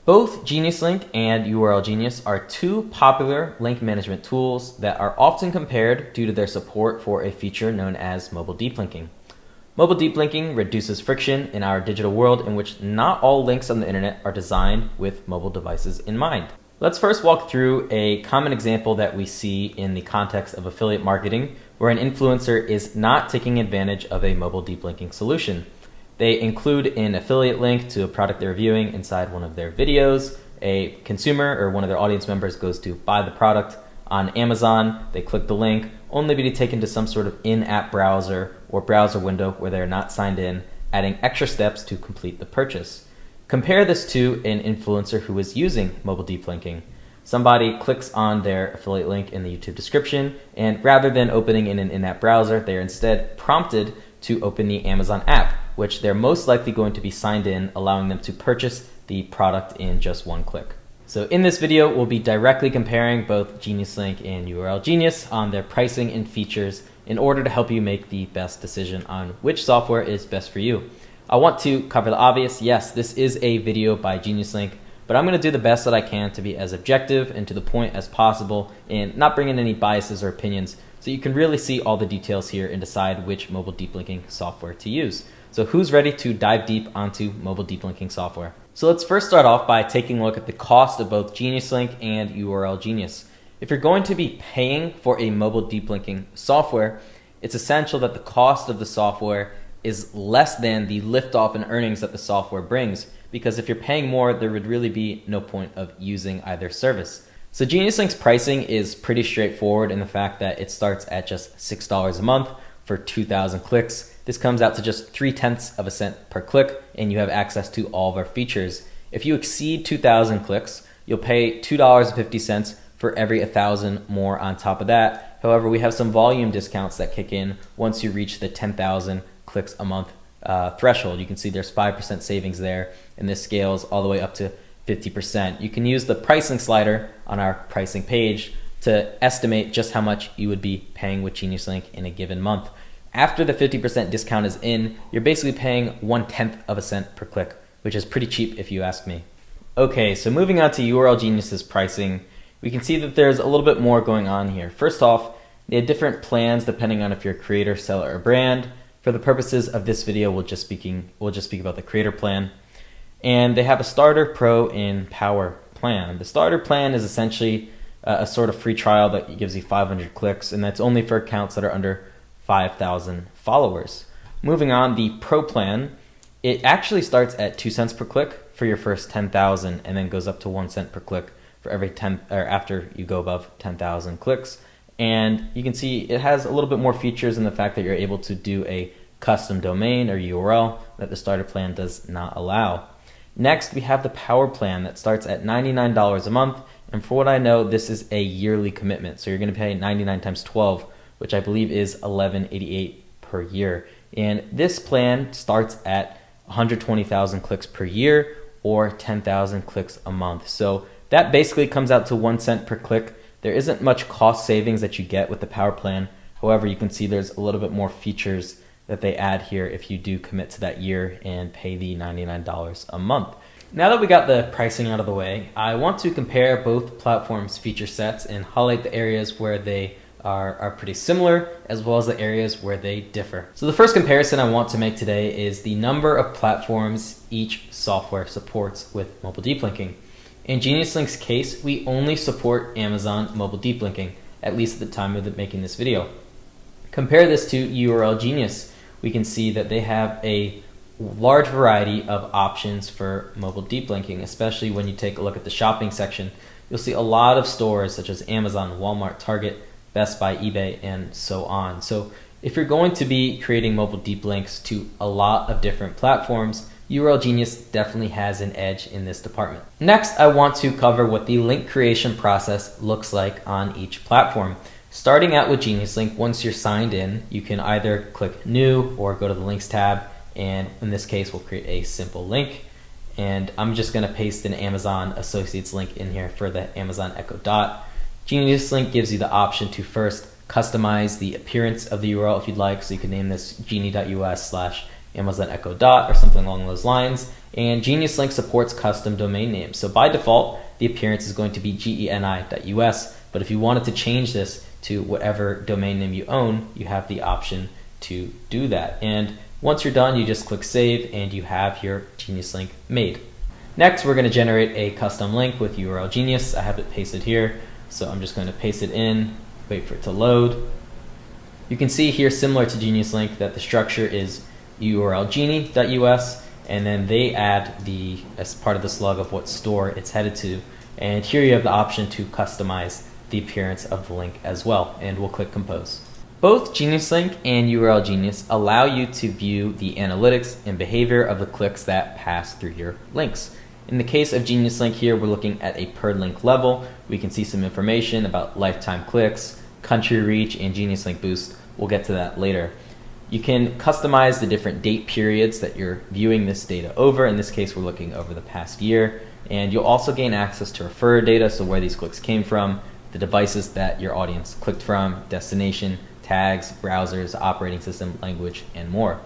Both Geniuslink and URLGenius are two popular link management tools that are often compared due to their support for a feature known as mobile deep linking. Mobile deep linking reduces friction in our digital world in which not all links on the internet are designed with mobile devices in mind. Let's first walk through a common example that we see in the context of affiliate marketing where an influencer is not taking advantage of a mobile deep linking solution. They include an affiliate link to a product they're reviewing inside one of their videos. A consumer or one of their audience members goes to buy the product on Amazon. They click the link, only to be taken to some sort of in-app browser or browser window where they're not signed in, adding extra steps to complete the purchase. Compare this to an influencer who is using mobile deep linking. Somebody clicks on their affiliate link in the YouTube description, and rather than opening in an in-app browser, they're instead prompted to open the Amazon app, which they're most likely going to be signed in, allowing them to purchase the product in just one click. So in this video, we'll be directly comparing both Geniuslink and URLGenius on their pricing and features in order to help you make the best decision on which software is best for you. I want to cover the obvious. Yes, this is a video by Geniuslink, but I'm going to do the best that I can to be as objective and to the point as possible and not bring in any biases or opinions, so you can really see all the details here and decide which mobile deep linking software to use. So who's ready to dive deep onto mobile deep linking software? So let's first start off by taking a look at the cost of both Geniuslink and URLGenius. If you're going to be paying for a mobile deep linking software, it's essential that the cost of the software is less than the liftoff and earnings that the software brings, because if you're paying more, there would really be no point of using either service. So Geniuslink's pricing is pretty straightforward in the fact that it starts at just $6 a month for 2,000 clicks. This comes out to just 0.3 of a cent per click, and you have access to all of our features. If you exceed 2,000 clicks, you'll pay $2.50 for every 1,000 more on top of that. However, we have some volume discounts that kick in once you reach the 10,000 clicks a month threshold. You can see there's 5% savings there, and this scales all the way up to 50%. You can use the pricing slider on our pricing page to estimate just how much you would be paying with Geniuslink in a given month. After the 50% discount is in, you're basically paying 1/10 of a cent per click, which is pretty cheap if you ask me. Okay, so moving on to URLGenius's pricing, we can see that there's a little bit more going on here. First off, they have different plans depending on if you're a creator, seller, or brand. For the purposes of this video, we'll just speak about the creator plan. And they have a starter, pro, and power plan. The starter plan is essentially a sort of free trial that gives you 500 clicks, and that's only for accounts that are under 5,000 followers. Moving on, the pro plan, it actually starts at 2 cents per click for your first 10,000 and then goes up to 1 cent per click for every 10 or after you go above 10,000 clicks. And you can see it has a little bit more features in the fact that you're able to do a custom domain or URL that the starter plan does not allow. Next, we have the power plan that starts at $99 a month, and for what I know, this is a yearly commitment. So you're going to pay 99 times 12, which I believe is $11.88 per year. And this plan starts at 120,000 clicks per year or 10,000 clicks a month. So that basically comes out to 1 cent per click. There isn't much cost savings that you get with the power plan. However, you can see there's a little bit more features that they add here if you do commit to that year and pay the $99 a month. Now that we got the pricing out of the way, I want to compare both platforms' feature sets and highlight the areas where they are pretty similar, as well as the areas where they differ. So the first comparison I want to make today is the number of platforms each software supports with mobile deep linking. In Geniuslink's case, we only support Amazon mobile deep linking, at least at the time of making this video. Compare this to URLGenius. We can see that they have a large variety of options for mobile deep linking, especially when you take a look at the shopping section. You'll see a lot of stores such as Amazon, Walmart, Target, Best Buy, eBay, and so on. So if you're going to be creating mobile deep links to a lot of different platforms, URLGenius definitely has an edge in this department. Next, I want to cover what the link creation process looks like on each platform. Starting out with Geniuslink, once you're signed in, you can either click New or go to the Links tab, and in this case, we'll create a simple link. And I'm just going to paste an Amazon Associates link in here for the Amazon Echo Dot. Geniuslink gives you the option to first customize the appearance of the URL if you'd like, so you can name this genie.us/Amazon Echo Dot or something along those lines. And Geniuslink supports custom domain names. So by default, the appearance is going to be geni.us, but if you wanted to change this to whatever domain name you own, you have the option to do that. And once you're done, you just click save and you have your Geniuslink made. Next, we're going to generate a custom link with URLGenius. I have it pasted here, so I'm just going to paste it in, wait for it to load. You can see here, similar to Geniuslink, that the structure is URLgeni.us, and then they add as part of the slug of what store it's headed to. And here you have the option to customize the appearance of the link as well, and we'll click compose. Both Geniuslink and URLGenius allow you to view the analytics and behavior of the clicks that pass through your links. In the case of Geniuslink here, we're looking at a per link level. We can see some information about lifetime clicks, country reach, and Geniuslink Boost. We'll get to that later. You can customize the different date periods that you're viewing this data over. In this case, we're looking over the past year. And you'll also gain access to referrer data, so where these clicks came from, the devices that your audience clicked from, destination, tags, browsers, operating system, language, and more.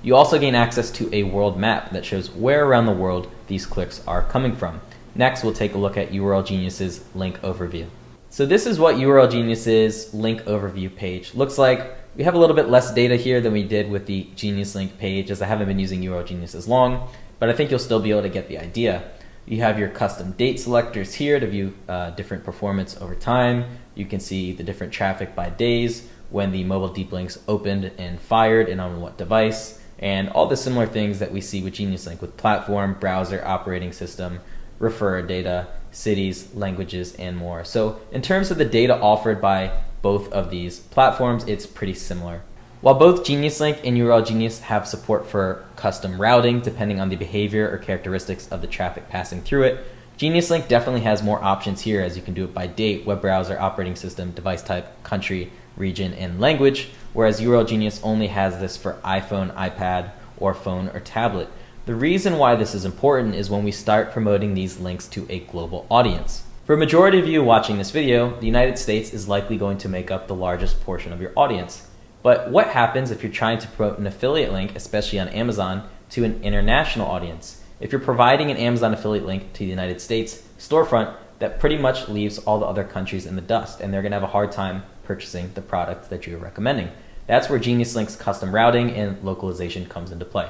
You also gain access to a world map that shows where around the world these clicks are coming from. Next, we'll take a look at URLGenius's link overview. So this is what URLGenius's link overview page looks like. We have a little bit less data here than we did with the Geniuslink page, as I haven't been using URLGenius as long, but I think you'll still be able to get the idea. You have your custom date selectors here to view different performance over time. You can see the different traffic by days, when the mobile deep links opened and fired and on what device, and all the similar things that we see with Geniuslink with platform, browser, operating system, referrer data, cities, languages, and more. So in terms of the data offered by both of these platforms, it's pretty similar. While both Geniuslink and URLGenius have support for custom routing depending on the behavior or characteristics of the traffic passing through it, Geniuslink definitely has more options here, as you can do it by date, web browser, operating system, device type, country, region, and language, whereas URLGenius only has this for iPhone, iPad, or phone or tablet. The reason why this is important is when we start promoting these links to a global audience. For a majority of you watching this video, the United States is likely going to make up the largest portion of your audience. But what happens if you're trying to promote an affiliate link, especially on Amazon, to an international audience? If you're providing an Amazon affiliate link to the United States storefront, that pretty much leaves all the other countries in the dust, and they're going to have a hard time purchasing the product that you're recommending. That's where Geniuslink's custom routing and localization comes into play.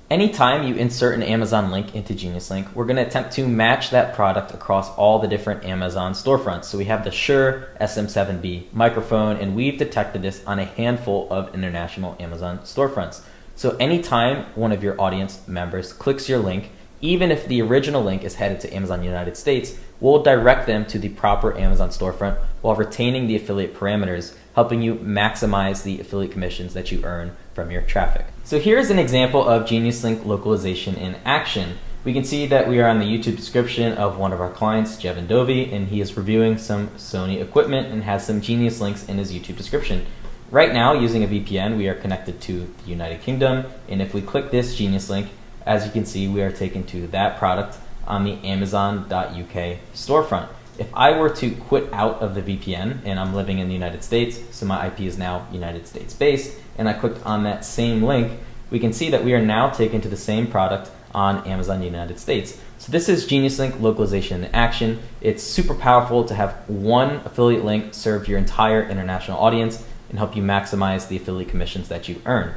Anytime you insert an Amazon link into Geniuslink, we're going to attempt to match that product across all the different Amazon storefronts. So we have the Shure SM7B microphone, and we've detected this on a handful of international Amazon storefronts. So anytime one of your audience members clicks your link, even if the original link is headed to Amazon United States, we'll direct them to the proper Amazon storefront while retaining the affiliate parameters, helping you maximize the affiliate commissions that you earn from your traffic. So here's an example of Geniuslink localization in action. We can see that we are on the YouTube description of one of our clients, Jevin Dovey, and he is reviewing some Sony equipment and has some Genius links in his YouTube description. Right now, using a VPN, we are connected to the United Kingdom, and if we click this Genius link, as you can see, we are taken to that product on the Amazon.uk storefront. If I were to quit out of the VPN, and I'm living in the United States, so my IP is now United States based, and I clicked on that same link, we can see that we are now taken to the same product on Amazon United States. So this is Geniuslink localization in action. It's super powerful to have one affiliate link serve your entire international audience and help you maximize the affiliate commissions that you earn.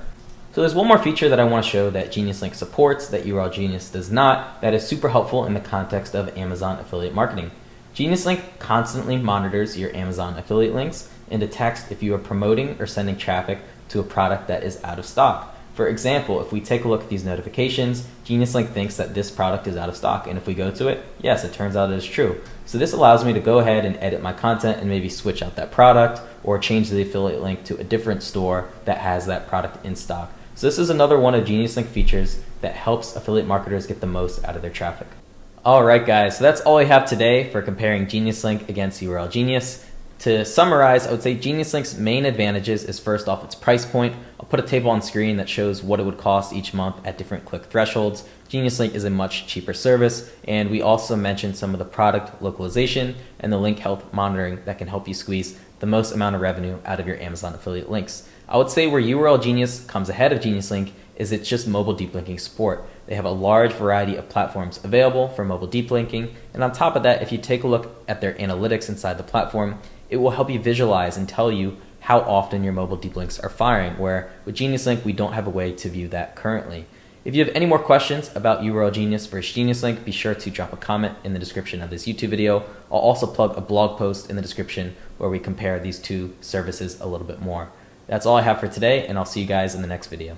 So there's one more feature that I want to show that Geniuslink supports that URLGenius does not, that is super helpful in the context of Amazon affiliate marketing. Geniuslink constantly monitors your Amazon affiliate links and detects if you are promoting or sending traffic to a product that is out of stock. For example, if we take a look at these notifications, Geniuslink thinks that this product is out of stock, and if we go to it, yes, it turns out it is true. So this allows me to go ahead and edit my content and maybe switch out that product or change the affiliate link to a different store that has that product in stock. So this is another one of Geniuslink features that helps affiliate marketers get the most out of their traffic. Alright guys, so that's all I have today for comparing Geniuslink against URLGenius. To summarize, I would say Geniuslink's main advantages is first off its price point. I'll put a table on screen that shows what it would cost each month at different click thresholds. Geniuslink is a much cheaper service, and we also mentioned some of the product localization and the link health monitoring that can help you squeeze the most amount of revenue out of your Amazon affiliate links. I would say where URLGenius comes ahead of Geniuslink is it's just mobile deep linking support. They have a large variety of platforms available for mobile deep linking. And on top of that, if you take a look at their analytics inside the platform, it will help you visualize and tell you how often your mobile deep links are firing, where with Geniuslink, we don't have a way to view that currently. If you have any more questions about URLGenius versus Geniuslink, be sure to drop a comment in the description of this YouTube video. I'll also plug a blog post in the description where we compare these two services a little bit more. That's all I have for today, and I'll see you guys in the next video.